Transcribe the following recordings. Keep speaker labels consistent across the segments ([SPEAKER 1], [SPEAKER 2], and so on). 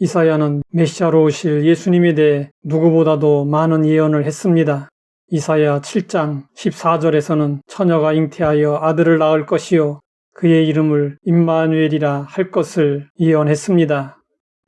[SPEAKER 1] 이사야는 메시아로 오실 예수님에 대해 누구보다도 많은 예언을 했습니다. 이사야 7장 14절에서는 처녀가 잉태하여 아들을 낳을 것이요 그의 이름을 임마누엘이라 할 것을 예언했습니다.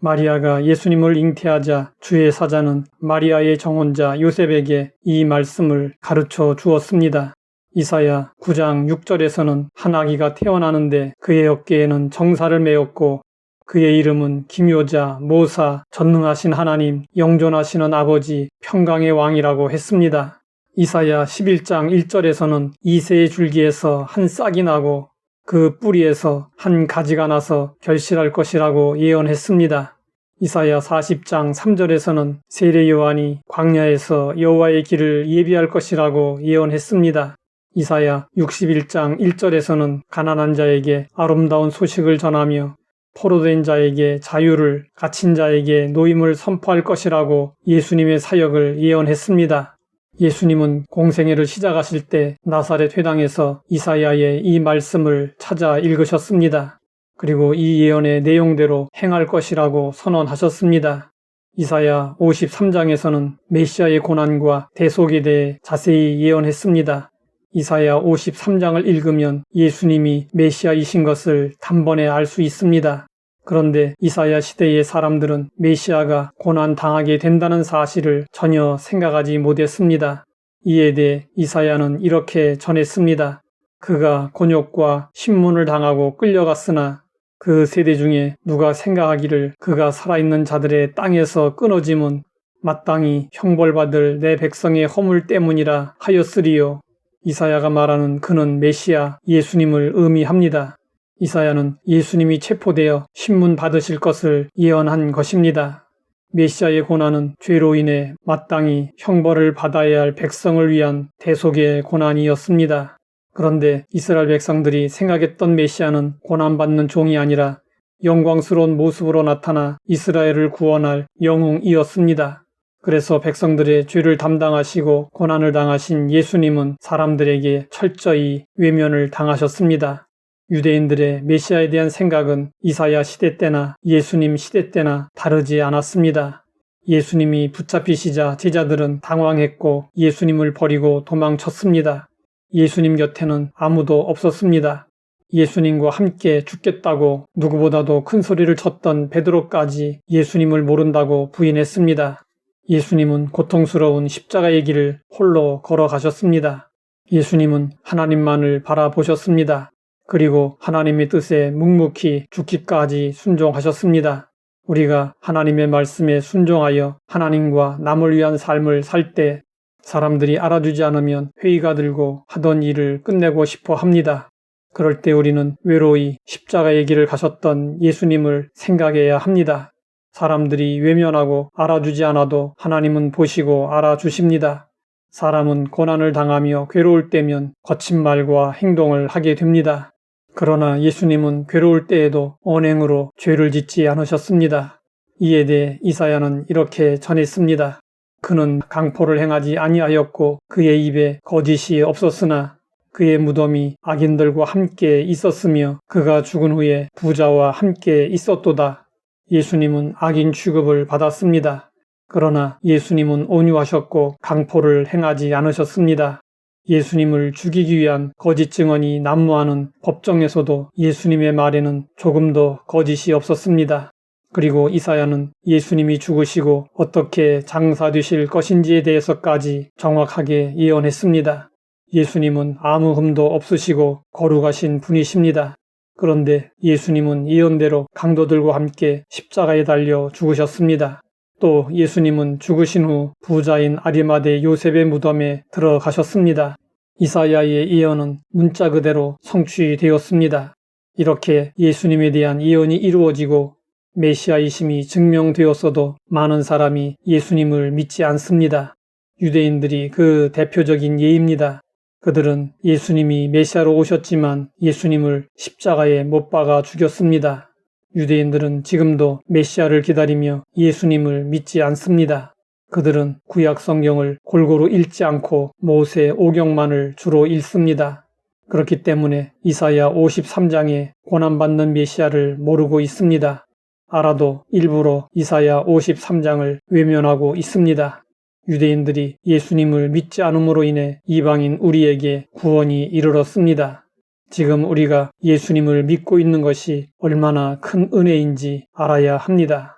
[SPEAKER 1] 마리아가 예수님을 잉태하자 주의 사자는 마리아의 정혼자 요셉에게 이 말씀을 가르쳐 주었습니다. 이사야 9장 6절에서는 한 아기가 태어나는데 그의 어깨에는 정사를 메었고 그의 이름은 기묘자, 모사, 전능하신 하나님, 영존하시는 아버지, 평강의 왕이라고 했습니다. 이사야 11장 1절에서는 이새의 줄기에서 한 싹이 나고 그 뿌리에서 한 가지가 나서 결실할 것이라고 예언했습니다. 이사야 40장 3절에서는 세례 요한이 광야에서 여호와의 길을 예비할 것이라고 예언했습니다. 이사야 61장 1절에서는 가난한 자에게 아름다운 소식을 전하며 포로된 자에게 자유를, 갇힌 자에게 노임을 선포할 것이라고 예수님의 사역을 예언했습니다. 예수님은 공생애를 시작하실 때 나사렛 회당에서 이사야의 이 말씀을 찾아 읽으셨습니다. 그리고 이 예언의 내용대로 행할 것이라고 선언하셨습니다. 이사야 53장에서는 메시아의 고난과 대속에 대해 자세히 예언했습니다. 이사야 53장을 읽으면 예수님이 메시아이신 것을 단번에 알 수 있습니다. 그런데 이사야 시대의 사람들은 메시아가 고난당하게 된다는 사실을 전혀 생각하지 못했습니다. 이에 대해 이사야는 이렇게 전했습니다. 그가 곤욕과 신문을 당하고 끌려갔으나 그 세대 중에 누가 생각하기를 그가 살아있는 자들의 땅에서 끊어짐은 마땅히 형벌받을 내 백성의 허물 때문이라 하였으리요. 이사야가 말하는 그는 메시아 예수님을 의미합니다. 이사야는 예수님이 체포되어 신문 받으실 것을 예언한 것입니다. 메시아의 고난은 죄로 인해 마땅히 형벌을 받아야 할 백성을 위한 대속의 고난이었습니다. 그런데 이스라엘 백성들이 생각했던 메시아는 고난받는 종이 아니라 영광스러운 모습으로 나타나 이스라엘을 구원할 영웅이었습니다. 그래서 백성들의 죄를 담당하시고 고난을 당하신 예수님은 사람들에게 철저히 외면을 당하셨습니다. 유대인들의 메시아에 대한 생각은 이사야 시대 때나 예수님 시대 때나 다르지 않았습니다. 예수님이 붙잡히시자 제자들은 당황했고 예수님을 버리고 도망쳤습니다. 예수님 곁에는 아무도 없었습니다. 예수님과 함께 죽겠다고 누구보다도 큰 소리를 쳤던 베드로까지 예수님을 모른다고 부인했습니다. 예수님은 고통스러운 십자가의 길을 홀로 걸어가셨습니다. 예수님은 하나님만을 바라보셨습니다. 그리고 하나님의 뜻에 묵묵히 죽기까지 순종하셨습니다. 우리가 하나님의 말씀에 순종하여 하나님과 남을 위한 삶을 살 때 사람들이 알아주지 않으면 회의가 들고 하던 일을 끝내고 싶어 합니다. 그럴 때 우리는 외로이 십자가의 길을 가셨던 예수님을 생각해야 합니다. 사람들이 외면하고 알아주지 않아도 하나님은 보시고 알아주십니다. 사람은 고난을 당하며 괴로울 때면 거친 말과 행동을 하게 됩니다. 그러나 예수님은 괴로울 때에도 언행으로 죄를 짓지 않으셨습니다. 이에 대해 이사야는 이렇게 전했습니다. 그는 강포를 행하지 아니하였고 그의 입에 거짓이 없었으나 그의 무덤이 악인들과 함께 있었으며 그가 죽은 후에 부자와 함께 있었도다. 예수님은 악인 취급을 받았습니다. 그러나 예수님은 온유하셨고 강포를 행하지 않으셨습니다. 예수님을 죽이기 위한 거짓 증언이 난무하는 법정에서도 예수님의 말에는 조금도 거짓이 없었습니다. 그리고 이사야는 예수님이 죽으시고 어떻게 장사되실 것인지에 대해서까지 정확하게 예언했습니다. 예수님은 아무 흠도 없으시고 거룩하신 분이십니다. 그런데 예수님은 예언대로 강도들과 함께 십자가에 달려 죽으셨습니다. 또 예수님은 죽으신 후 부자인 아리마대 요셉의 무덤에 들어가셨습니다. 이사야의 예언은 문자 그대로 성취되었습니다. 이렇게 예수님에 대한 예언이 이루어지고 메시아이심이 증명되었어도 많은 사람이 예수님을 믿지 않습니다. 유대인들이 그 대표적인 예입니다. 그들은 예수님이 메시아로 오셨지만 예수님을 십자가에 못 박아 죽였습니다. 유대인들은 지금도 메시아를 기다리며 예수님을 믿지 않습니다. 그들은 구약 성경을 골고루 읽지 않고 모세 오경만을 주로 읽습니다. 그렇기 때문에 이사야 53장에 고난받는 메시아를 모르고 있습니다. 알아도 일부러 이사야 53장을 외면하고 있습니다. 유대인들이 예수님을 믿지 않음으로 인해 이방인 우리에게 구원이 이르렀습니다. 지금 우리가 예수님을 믿고 있는 것이 얼마나 큰 은혜인지 알아야 합니다.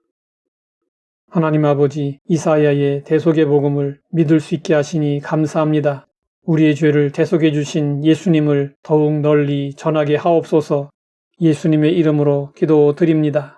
[SPEAKER 1] 하나님 아버지, 이사야의 대속의 복음을 믿을 수 있게 하시니 감사합니다. 우리의 죄를 대속해 주신 예수님을 더욱 널리 전하게 하옵소서. 예수님의 이름으로 기도드립니다.